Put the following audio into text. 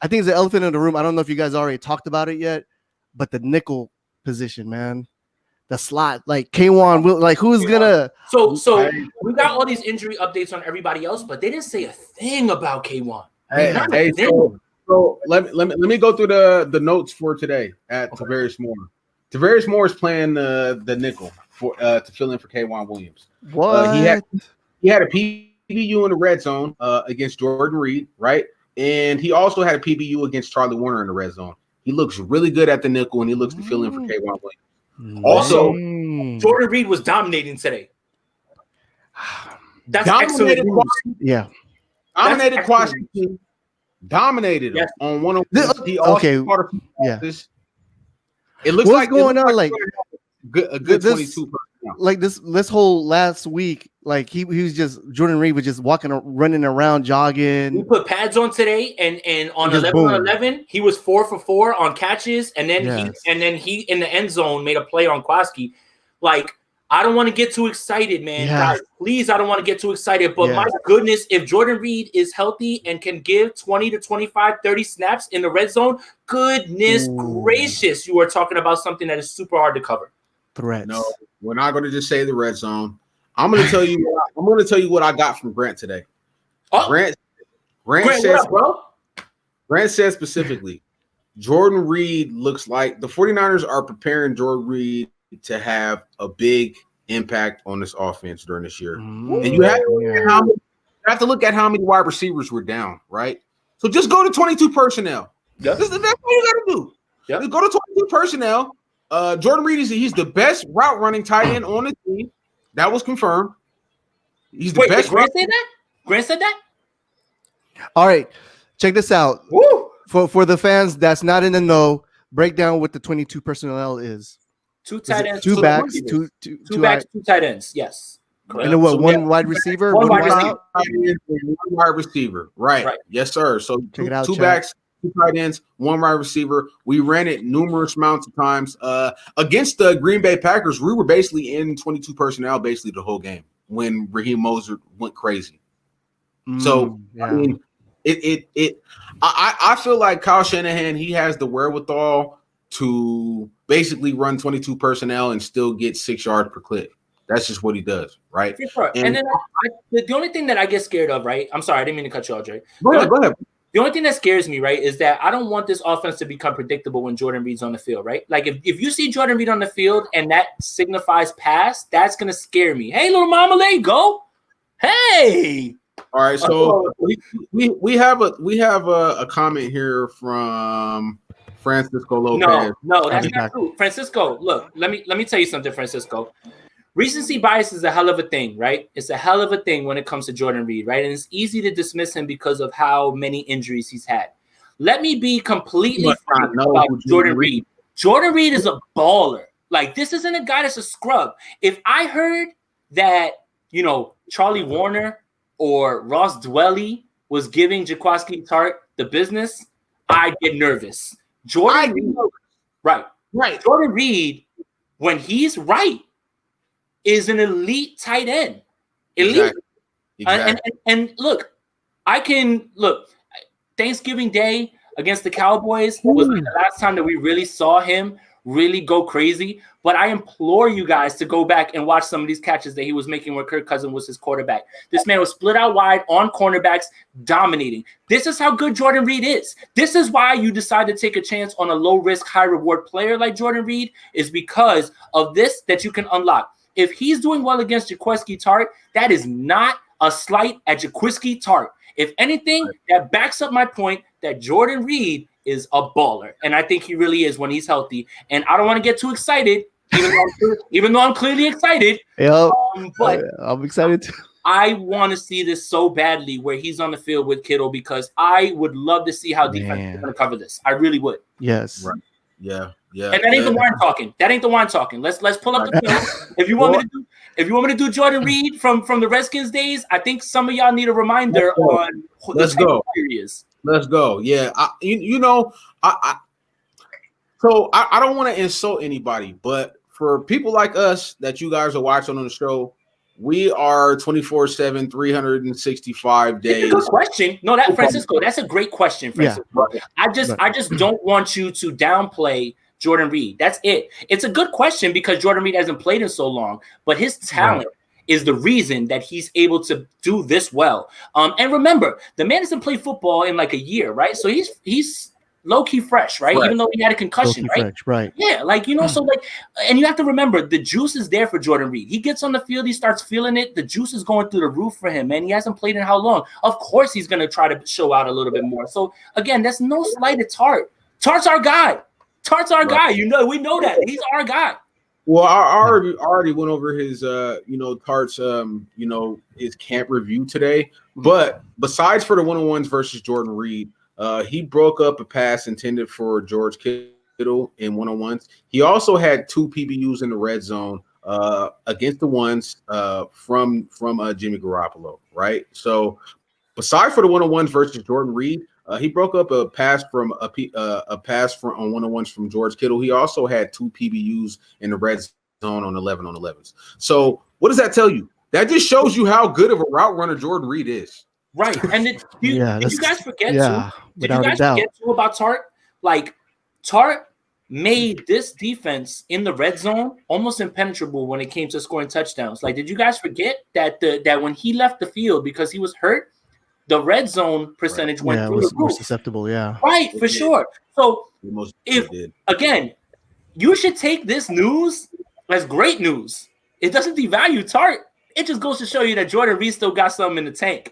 I think it's the elephant in the room. I don't know if you guys already talked about it yet, but the nickel position, man, the slot, like K1 will, like who's gonna? So we got all these injury updates on everybody else, but they didn't say a thing about K1. So let me go through the notes for today at Tavares Moore. Tavares Moore is playing the nickel for to fill in for K1 Williams. What? He had a PBU in the red zone against Jordan Reed, right? And he also had a PBU against Charlie Warner in the red zone. He looks really good at the nickel, and he looks to fill in for K1 Williams. Also, Jordan Reed was dominating today. That's dominated. Yeah, dominated Jaquaski. Dominated on one of the yeah. It looks What's like going on? Like a good 22. Like this whole last week, like he was just Jordan Reed was just running around, jogging. We put pads on today, and on 11-on-11, he was 4 for 4 on catches, and then he in the end zone made a play on Jaquaski. Like, I don't want to get too excited, man. Guys, please, I don't want to get too excited. But my goodness, if Jordan Reed is healthy and can give 20 to 25, 30 snaps in the red zone, goodness gracious, you are talking about something that is super hard to cover. Threats. No, we're not going to just say the red zone. I'm going to tell you. I'm going to tell you what I got from Grant today. Grant says, Grant said specifically, Jordan Reed looks like the 49ers are preparing Jordan Reed to have a big impact on this offense during this year. And you have to look at how many wide receivers were down, right? So just go to 22 personnel. That's what you got to do. Just go to 22 personnel. Jordan Reed he's the best route running tight end on the team. That was confirmed. He's the best. Grant said that? Grant said that? All right. Check this out. Woo! For the fans that's not in the know, break down what the 22 personnel is. 2 tight ends, two backs, two backs, 2 tight ends. Yes. Correct. And then what? One wide receiver, one wide receiver. Right. Yes, sir. So two backs, 2 tight ends, 1 wide receiver. We ran it numerous amounts of times. Against the Green Bay Packers, we were basically in 22 personnel basically the whole game when Raheem Mostert went crazy. So I mean, I feel like Kyle Shanahan, he has the wherewithal to basically run 22 personnel and still get 6 yards per clip. That's just what he does, right? And then the only thing that I get scared of, right? I'm sorry, I didn't mean to cut you off, Trey. Go ahead. The only thing that scares me, right, is that I don't want this offense to become predictable when Jordan Reed's on the field, right? Like, if you see Jordan Reed on the field and that signifies pass, that's going to scare me. Hey, little mama, let go. Hey. All right, so we have a comment here from Francisco Lopez. No, that's not true. Francisco, look, let me tell you something, Francisco. Recency bias is a hell of a thing, right? It's a hell of a thing when it comes to Jordan Reed, right? And it's easy to dismiss him because of how many injuries he's had. Let me be completely frank about Jordan Reed. Jordan Reed is a baller. Like, this isn't a guy that's a scrub. If I heard that, Charlie Warner or Ross Dwelly was giving Jaquaski Tartt the business, I'd get nervous. Jordan Reed, when he's right, is an elite tight end. Elite. Exactly. And look, Thanksgiving Day against the Cowboys was like the last time that we really saw him really go crazy. But I implore you guys to go back and watch some of these catches that he was making where Kirk Cousins was his quarterback. This man was split out wide on cornerbacks, dominating. This is how good Jordan Reed is. This is why you decide to take a chance on a low-risk, high-reward player like Jordan Reed, is because of this that you can unlock. If he's doing well against Jaquaski Tartt, that is not a slight at Jaquaski Tartt. If anything, that backs up my point that Jordan Reed is a baller. And I think he really is when he's healthy. And I don't want to get too excited, even though I'm clearly excited. But I'm excited too. I want to see this so badly where he's on the field with Kittle, because I would love to see how defense is going to cover this. I really would. Yes. Right. Yeah. And that ain't the wine talking. Let's pull up the film. If you want me to do Jordan Reed from the Redskins days, I think some of y'all need a reminder on Let's go. Let's go. Yeah. So I don't want to insult anybody, but for people like us that you guys are watching on the show, We are 24/7, 365 days. It's a good question. No, that Francisco, that's a great question, Francisco. Yeah. I just don't want you to downplay Jordan Reed. That's it. It's a good question because Jordan Reed hasn't played in so long, but his talent is the reason that he's able to do this well. And remember, the man hasn't played football in like a year, right? So he's low-key fresh, right? Even though he had a concussion, right? Fresh, right. Yeah, like, you know, so like, and you have to remember, the juice is there for Jordan Reed. He gets on the field, he starts feeling it. The juice is going through the roof for him, man. He hasn't played in how long? Of course he's going to try to show out a little bit more. So, again, that's no slight to Tartt. Tartt's our guy. Tartt's our guy. You know, we know that. He's our guy. Well, I already went over his, Tartt's, his camp review today. But besides for the one-on-ones versus Jordan Reed, he broke up a pass intended for George Kittle in one-on-ones. He also had 2 PBUs in the red zone against the ones from Jimmy Garoppolo, right? So besides for the one-on-ones versus Jordan Reed, he broke up a pass from on one-on-ones from George Kittle. He also had 2 PBUs in the red zone on 11-on-11s. So what does that tell you? That just shows you how good of a route runner Jordan Reed is. Right. And did you guys forget too about Tartt? Like, Tartt made this defense in the red zone almost impenetrable when it came to scoring touchdowns. Like, did you guys forget that that when he left the field because he was hurt, the red zone percentage went through the roof. More susceptible, Right, for sure. So again, you should take this news as great news. It doesn't devalue Tartt. It just goes to show you that Jordan Reed still got something in the tank.